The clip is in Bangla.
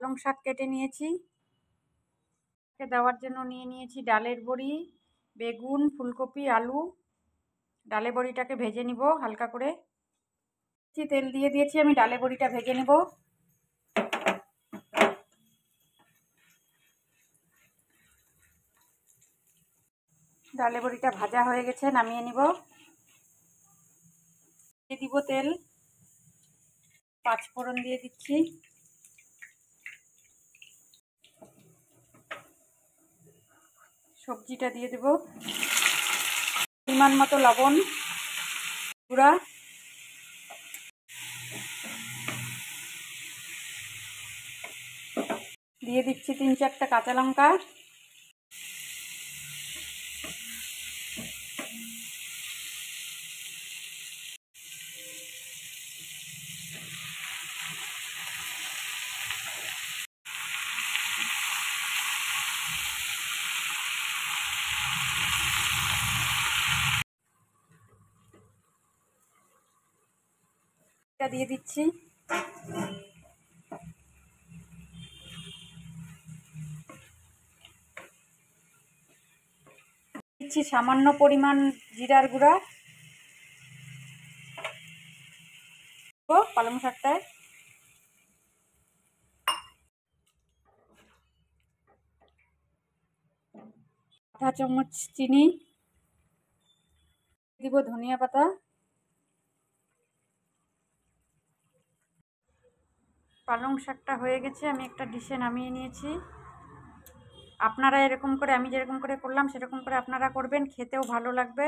পালং শাক কেটে নিয়েছি, দেওয়ার জন্য নিয়ে নিয়েছি ডালের বড়ি, বেগুন, ফুলকপি, আলু। ডালে বড়িটাকে ভেজে নিব হালকা করে। তেল দিয়ে দিয়েছি, আমি ডালে বড়িটা ভেজে নিব। ডালে বড়িটা ভাজা হয়ে গেছে, নামিয়ে নিব। দিয়ে দিব তেল, পাঁচফোড়ন দিয়ে দিচ্ছি, সবজিটা দিয়ে দেব, পরিমাণ মতো লবণ গুঁড়া, দিয়ে দিচ্ছি 3-4টা কাঁচা লঙ্কা, দিয়ে দিচ্ছি, দিচ্ছি সামান্য পরিমাণ জিরার গুঁড়া পালং শাকটায়, আধা চামচ চিনি দিব, ধনিয়া পাতা, পালং শাকটা হয়ে গেছে, আমি একটা ডিশে নামিয়ে নিয়েছি। আপনারা এরকম করে, আমি যেরকম করে করলাম সেরকম করে আপনারা করবেন, খেতেও ভালো লাগবে।